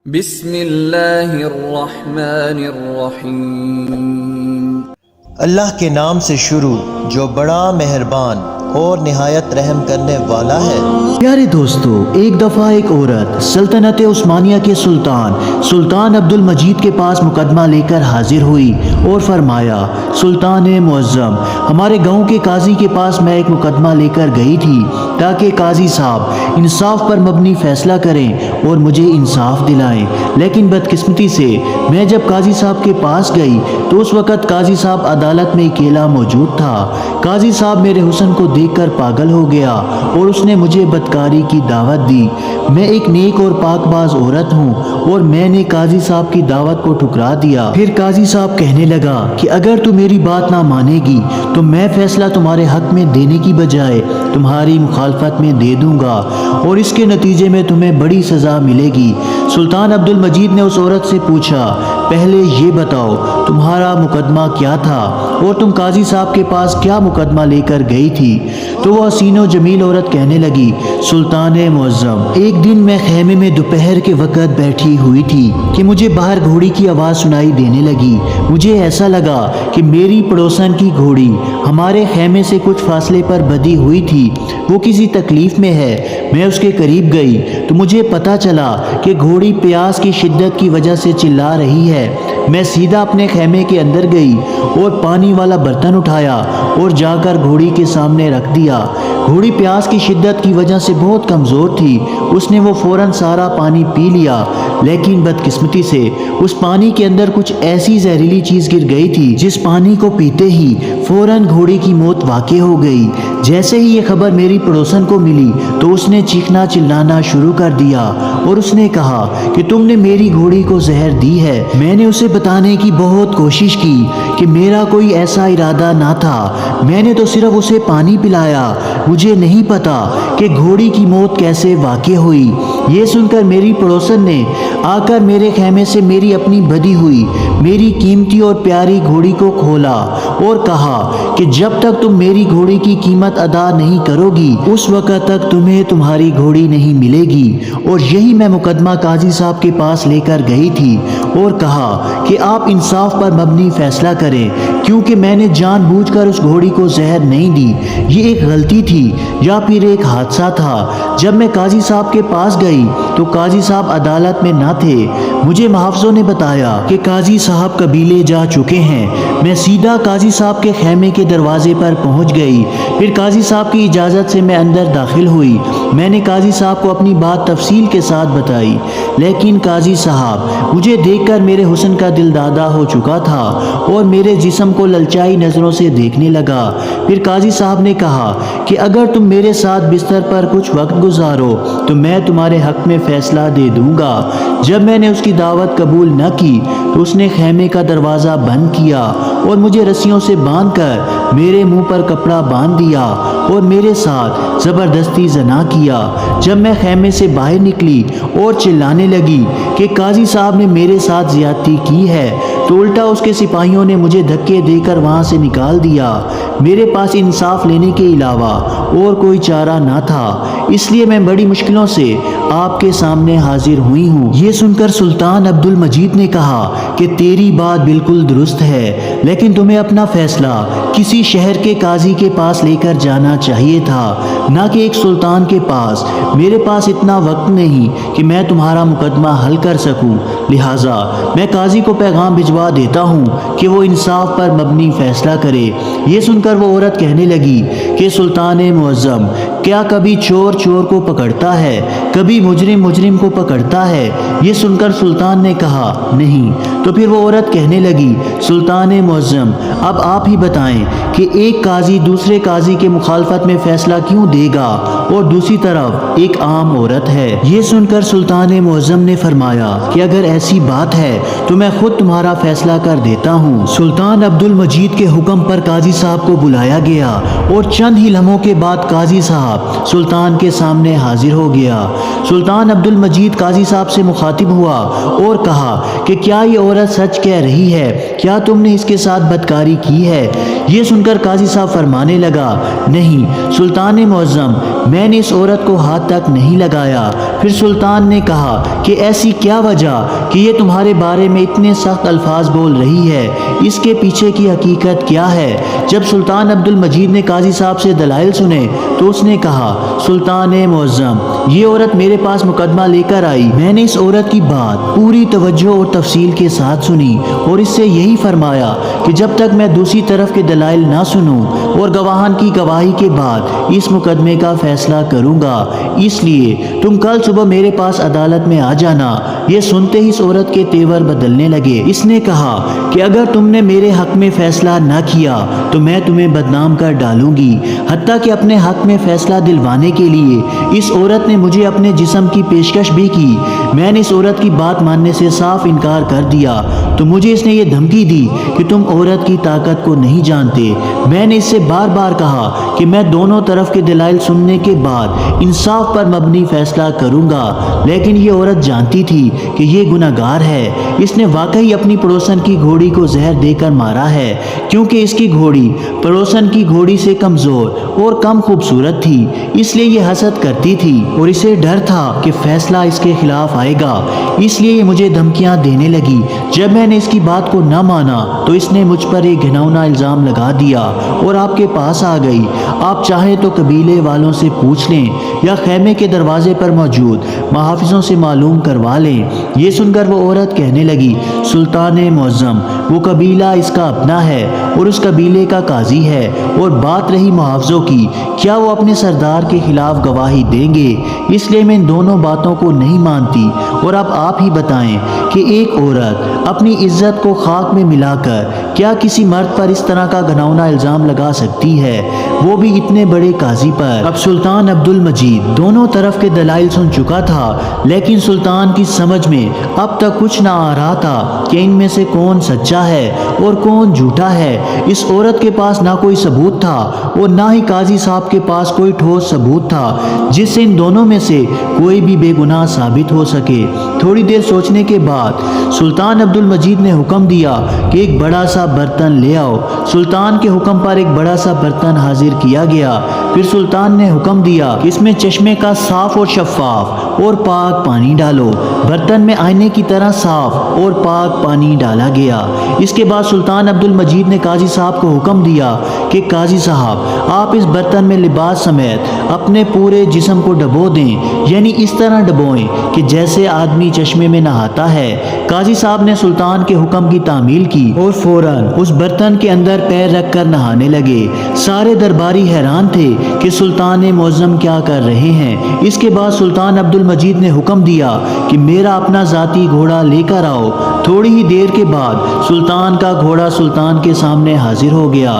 بسم اللہ الرحمن الرحیم۔ اللہ کے نام سے شروع جو بڑا مہربان اور نہایت رحم کرنے والا ہے۔ پیارے دوستو، ایک دفعہ ایک عورت سلطنت عثمانیہ کے سلطان عبد المجید کے پاس مقدمہ لے کر حاضر ہوئی اور فرمایا، سلطان معظم، ہمارے گاؤں کے قاضی کے پاس میں ایک مقدمہ لے کر گئی تھی تاکہ قاضی صاحب انصاف پر مبنی فیصلہ کریں اور مجھے انصاف دلائیں، لیکن بدقسمتی سے میں جب قاضی صاحب کے پاس گئی تو اس وقت قاضی صاحب عدالت میں اکیلا موجود تھا۔ قاضی صاحب میرے حسن کو دیکھ کر پاگل ہو گیا اور اس نے مجھے بدکاری کی دعوت دی۔ میں ایک نیک اور پاک باز عورت ہوں اور میں نے قاضی صاحب کی دعوت کو ٹھکرا دیا۔ پھر قاضی صاحب کہنے لگا کہ اگر تو میری بات نہ مانے گی تو میں فیصلہ تمہارے حق میں دینے کی بجائے تمہاری مخالفت میں دے دوں گا اور اس کے نتیجے میں تمہیں بڑی سزا ملے گی۔ سلطان عبد المجید نے اس عورت سے پوچھا، پہلے یہ بتاؤ تمہارا مقدمہ کیا تھا اور تم قاضی صاحب کے پاس کیا مقدمہ لے کر گئی تھی؟ تو وہ حسین و جمیل عورت کہنے لگی، سلطان معظم، ایک دن میں خیمے میں دوپہر کے وقت بیٹھی ہوئی تھی کہ مجھے باہر گھوڑی کی آواز سنائی دینے لگی۔ مجھے ایسا لگا کہ میری پڑوسن کی گھوڑی ہمارے خیمے سے کچھ فاصلے پر بدی ہوئی تھی، وہ کسی تکلیف میں ہے۔ میں اس کے قریب گئی تو مجھے پتا چلا کہ گھوڑی پیاس کی شدت کی وجہ سے چلا رہی ہے۔ میں سیدھا اپنے خیمے کے اندر گئی اور پانی والا برتن اٹھایا اور جا کر گھوڑی کے سامنے رکھ دیا۔ گھوڑی پیاس کی شدت کی وجہ سے بہت کمزور تھی، اس نے وہ فوراً سارا پانی پی لیا، لیکن بدقسمتی سے اس پانی کے اندر کچھ ایسی زہریلی چیز گر گئی تھی جس پانی کو پیتے ہی فوراً گھوڑی کی موت واقع ہو گئی۔ جیسے ہی یہ خبر میری پڑوسن کو ملی تو اس نے چیخنا چلانا شروع کر دیا اور اس نے کہا کہ تم نے میری گھوڑی کو زہر دی ہے۔ میں نے اسے بتانے کی بہت کوشش کی کہ میرا کوئی ایسا ارادہ نہ تھا، میں نے تو صرف اسے پانی پلایا، مجھے نہیں پتا کہ گھوڑی کی موت کیسے واقع ہوئی۔ یہ سن کر میری پڑوسن نے آ کر میرے خیمے سے میری اپنی بدی ہوئی میری قیمتی اور پیاری گھوڑی کو کھولا اور کہا کہ جب تک تم میری گھوڑی کی قیمت ادا نہیں کرو گی اس وقت تک تمہیں تمہاری گھوڑی نہیں ملے گی۔ اور یہی میں مقدمہ قاضی صاحب کے پاس لے کر گئی تھی اور کہا کہ آپ انصاف پر مبنی فیصلہ کریں، کیونکہ میں نے جان بوجھ کر اس گھوڑی کو زہر نہیں دی، یہ ایک غلطی تھی یا پھر ایک حادثہ تھا۔ جب میں قاضی صاحب کے پاس گئی تو قاضی صاحب عدالت میں نہ تھے۔ مجھے محافظوں نے بتایا کہ قاضی صاحب قبیلے جا چکے ہیں۔ میں سیدھا قاضی صاحب کے خیمے کے دروازے پر پہنچ گئی۔ پھر قاضی صاحب کی اجازت سے میں اندر داخل ہوئی۔ میں نے قاضی صاحب کو اپنی بات تفصیل کے ساتھ بتائی، لیکن قاضی صاحب مجھے دیکھ کر میرے حسن کا دل دادا ہو چکا تھا اور میرے جسم کو للچائی نظروں سے دیکھنے لگا۔ پھر قاضی صاحب نے کہا کہ اگر تم میرے ساتھ بستر پر کچھ وقت گزارو تو میں تمہارے حق میں فیصلہ دے دوں گا۔ جب میں نے اس کی دعوت قبول نہ کی تو اس نے خیمے کا دروازہ بند کیا اور مجھے رسیوں سے باندھ کر میرے منہ پر کپڑا باندھ دیا اور میرے ساتھ زبردستی زنا کیا۔ جب میں خیمے سے باہر نکلی اور چلانے لگی کہ قاضی صاحب نے میرے ساتھ زیادتی کی ہے تو الٹا اس کے سپاہیوں نے مجھے دھکے دے کر وہاں سے نکال دیا۔ میرے پاس انصاف لینے کے علاوہ اور کوئی چارہ نہ تھا، اس لیے میں بڑی مشکلوں سے آپ کے سامنے حاضر ہوئی ہوں۔ یہ سن کر سلطان عبد المجید نے کہا کہ تیری بات بالکل درست ہے، لیکن تمہیں اپنا فیصلہ کسی شہر کے قاضی کے پاس لے کر جانا چاہیے تھا، نہ کہ ایک سلطان کے پاس۔ میرے پاس اتنا وقت نہیں کہ میں تمہارا مقدمہ حل کر سکوں، لہٰذا میں قاضی کو پیغام بھجوا دیتا ہوں کہ وہ انصاف پر مبنی فیصلہ کرے۔ یہ سن کر وہ عورت کہنے لگی کہ سلطان معظم، کیا کبھی چور چور کو پکڑتا ہے، کبھی مجرم مجرم کو پکڑتا ہے؟ یہ سن کر سلطان نے کہا نہیں۔ تو پھر وہ عورت کہنے لگی، سلطان معظم، اب آپ ہی بتائیں کہ ایک قاضی دوسرے قاضی کے مخالفت میں فیصلہ کیوں دے گا اور دوسری طرف ایک عام عورت ہے؟ یہ سن کر سلطان معظم نے فرمایا کہ اگر ایسی بات ہے تو میں خود تمہارا فیصلہ کر دیتا ہوں۔ سلطان عبد المجید کے حکم پر قاضی صاحب کو بلایا گیا اور چند ہی لمحوں کے بعد قاضی صاحب سلطان کے سامنے حاضر ہو گیا۔ سلطان عبد المجید قاضی صاحب سے مخاطب ہوا اور کہا کہ کیا یہ عورت سچ کہہ رہی ہے؟ کیا تم نے اس کے ساتھ بدکاری کی ہے؟ یہ سن کر قاضی صاحب فرمانے لگا، نہیں سلطان معظم، میں نے اس عورت کو ہاتھ تک نہیں لگایا۔ پھر سلطان نے کہا کہ ایسی کیا وجہ کہ یہ تمہارے بارے میں اتنے سخت الفاظ بول رہی ہے، اس کے پیچھے کی حقیقت کیا ہے؟ جب سلطان عبد المجید نے قاضی صاحب سے دلائل سنے تو اس نے کہا، سلطان معظم، یہ عورت میرے پاس مقدمہ لے کر آئی۔ میں نے اس عورت کی بات پوری توجہ اور تفصیل کے ساتھ سنی اور اس سے یہی فرمایا کہ جب تک میں دوسری طرف کے دلائل نہ سنوں اور گواہان کی گواہی کے بعد اس مقدمے کا فیصلہ کروں گا، اس لیے تم کل صبح میرے پاس عدالت میں آ جانا۔ یہ سنتے ہی اس عورت کے تیور بدلنے لگے۔ اس نے کہا کہ اگر تم نے میرے حق میں فیصلہ نہ کیا تو میں تمہیں بدنام کر ڈالوں گی۔ حتیٰ کہ اپنے حق میں فیصلہ دلوانے کے لیے اس عورت نے مجھے اپنے جسم کی پیشکش بھی کی۔ میں نے اس عورت کی بات ماننے سے صاف انکار کر دیا تو مجھے اس نے یہ دھمکی دی کہ تم عورت کی طاقت کو نہیں جانتے۔ میں نے اس سے بار بار کہا کہ میں دونوں طرف کے دلائل سننے کے بعد انصاف پر مبنی فیصلہ کروں گا، لیکن یہ عورت جانتی تھی کہ یہ گناہگار ہے۔ اس نے واقعی اپنی پڑوسن کی گھوڑی کو زہر دے کر مارا ہے، کیونکہ اس کی گھوڑی پڑوسن کی گھوڑی سے کمزور اور کم خوبصورت تھی، اس لیے یہ حسد کرتی تھی اور اسے ڈر تھا کہ فیصلہ اس کے خلاف آئے گا، اس لیے یہ مجھے دھمکیاں دینے لگی۔ جب میں نے اس کی بات کو نہ مانا تو اس نے مجھ پر ایک گھناؤنا الزام لگا دیا اور آپ کے پاس آ گئی۔ آپ چاہیں تو قبیلے والوں سے پوچھ لیں یا خیمے کے دروازے پر موجود محافظوں سے معلوم کروا لیں۔ یہ سن کر وہ عورت کہنے لگی، سلطان معظم، وہ قبیلہ اس کا اپنا ہے اور اس قبیلے کا قاضی ہے، اور بات رہی محافظوں کی، کیا وہ اپنے سردار کے خلاف گواہی دیں گے؟ اس لیے میں ان دونوں باتوں کو نہیں مانتی، اور اب آپ ہی بتائیں کہ ایک عورت اپنی عزت کو خاک میں ملا کر کیا کسی مرد پر اس طرح کا گھناؤنا الزام لگا سکتی ہے، وہ بھی اتنے بڑے قاضی پر؟ اب سلطان عبد المجید دونوں طرف کے دلائل سن چکا تھا، لیکن سلطان کی سمجھ میں اب تک کچھ نہ آ رہا تھا کہ ان میں سے کون سچا ہے اور کون جھوٹا ہے۔ اس عورت کے پاس نہ کوئی ثبوت تھا اور نہ ہی قاضی صاحب کے پاس کوئی ٹھوس ثبوت تھا جس سے ان دونوں میں سے کوئی بھی بے گناہ ثابت ہو سکے۔ تھوڑی دیر سوچنے کے بعد سلطان عبد المجید نے حکم دیا کہ ایک بڑا سا برتن لے آؤ۔ سلطان کے حکم پر ایک بڑا سا برتن حاضر کیا گیا۔ پھر سلطان نے حکم دیا کہ اس میں چشمے کا صاف اور شفاف اور پاک پانی ڈالو۔ برتن میں آئینے کی طرح صاف اور پاک پانی ڈالا گیا۔ اس کے بعد سلطان عبد المجید نے قاضی صاحب کو حکم دیا کہ قاضی صاحب، آپ اس برتن میں لباس سمیت اپنے پورے جسم کو ڈبو دیں، یعنی اس طرح ڈبوئیں کہ جیسے آدمی چشمے میں نہاتا ہے۔ قاضی صاحب نے سلطان کے حکم کی تعمیل کی اور فوراً اس برتن کے اندر پیر رکھ کر نہانے لگے۔ سارے درباری حیران تھے کہ سلطان معظم کیا کر رہے ہیں۔ اس کے بعد سلطان عبد المجید نے حکم دیا کہ میرا اپنا ذاتی گھوڑا لے کر آؤ۔ تھوڑی ہی دیر کے بعد سلطان کا گھوڑا سلطان کے سامنے حاضر ہو گیا۔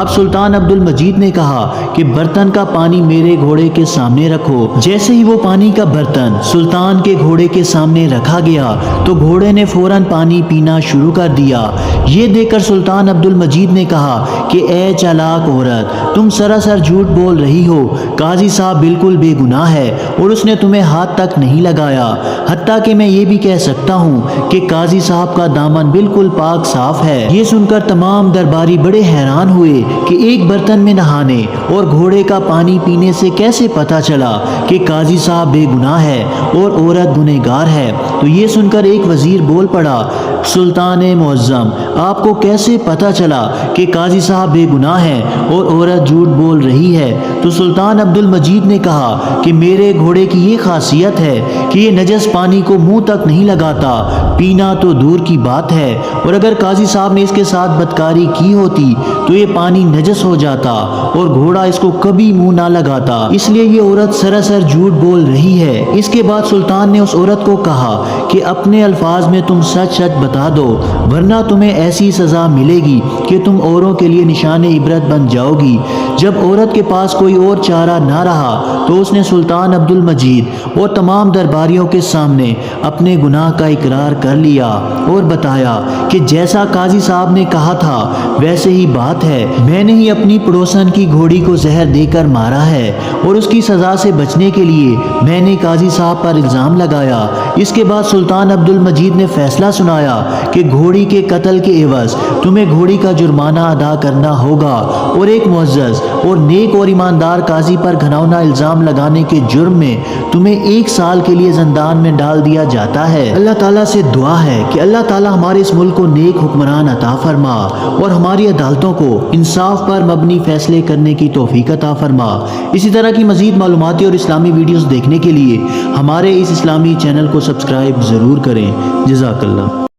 اب سلطان عبد المجید نے کہا کہ برتن کا پانی میرے گھوڑے کے سامنے رکھو۔ جیسے ہی وہ پانی کا برتن سلطان کے گھوڑے کے سامنے رکھا گیا تو گھوڑے نے فوراً پانی پینا شروع کر دیا۔ یہ دیکھ کر سلطان عبد المجید نے کہا کہ اے چالاک عورت، تم سراسر جھوٹ بول رہی ہو۔ قاضی صاحب بالکل بے گناہ ہے اور اس نے تمہیں ہاتھ تک نہیں لگایا۔ حتیٰ کہ میں یہ بھی کہہ سکتا ہوں کہ قاضی صاحب کا دامن بالکل پاک صاف ہے۔ یہ سن کر تمام درباری بڑے حیران ہوئے کہ ایک برتن میں نہانے اور گھوڑے کا پانی پینے سے کیسے پتہ چلا کہ قاضی صاحب بے گناہ ہے اور عورت گنہگار ہے۔ تو یہ سن کر ایک وزیر بول پڑا، سلطان معظم، آپ کو کیسے پتہ چلا کہ قاضی صاحب بے گناہ ہے اور عورت جھوٹ بول رہی ہے؟ تو سلطان عبد المجید نے کہا کہ میرے گھوڑے کی یہ خاصیت ہے کہ یہ نجس پانی کو منہ تک نہیں لگاتا، پینا تو دور کی بات ہے، اور اگر قاضی صاحب نے اس کے ساتھ بدکاری کی ہوتی تو یہ پانی نجس ہو جاتا اور گھوڑا اس کو کبھی منہ نہ لگاتا، اس لیے یہ عورت سراسر جھوٹ بول رہی ہے۔ اس کے بعد سلطان نے اس عورت کو کہا کہ اپنے الفاظ میں تم سچ سچ بتا دو، ورنہ تمہیں ایسی سزا ملے گی کہ تم اوروں کے لیے نشان عبرت بن جاؤ گی۔ جب عورت کے پاس کوئی اور چارہ نہ رہا تو اس نے سلطان عبد المجید اور تمام درباریوں کے سامنے اپنے گناہ کا اقرار کر لیا اور بتایا کہ جیسا قاضی صاحب نے کہا تھا ویسے ہی بات ہے، میں نے ہی اپنی پڑوسن کی گھوڑی کو زہر دے کر مارا ہے اور اس کی سزا سے بچنے کے لیے میں نے قاضی صاحب پر الزام لگایا۔ اس کے بعد سلطان عبد المجید نے فیصلہ سنایا کہ گھوڑی کے قتل کے عوض تمہیں گھوڑی کا جرمانہ ادا کرنا ہوگا، اور ایک معزز اور نیک اور ایماندار قاضی پر گھناؤنا الزام لگانے کے جرم میں تمہیں 1 سال کے لیے زندان میں ڈال دیا جاتا ہے۔ اللہ تعالیٰ سے دعا ہے کہ اللہ تعالیٰ ہمارے اس ملک کو نیک حکمران عطا فرما اور ہماری عدالتوں کو انصاف پر مبنی فیصلے کرنے کی توفیق عطا فرما۔ اسی طرح کی مزید معلوماتی اور اسلامی ویڈیوز دیکھنے کے لیے ہمارے اس اسلامی چینل کو سبسکرائب ضرور کریں۔ جزاک اللہ۔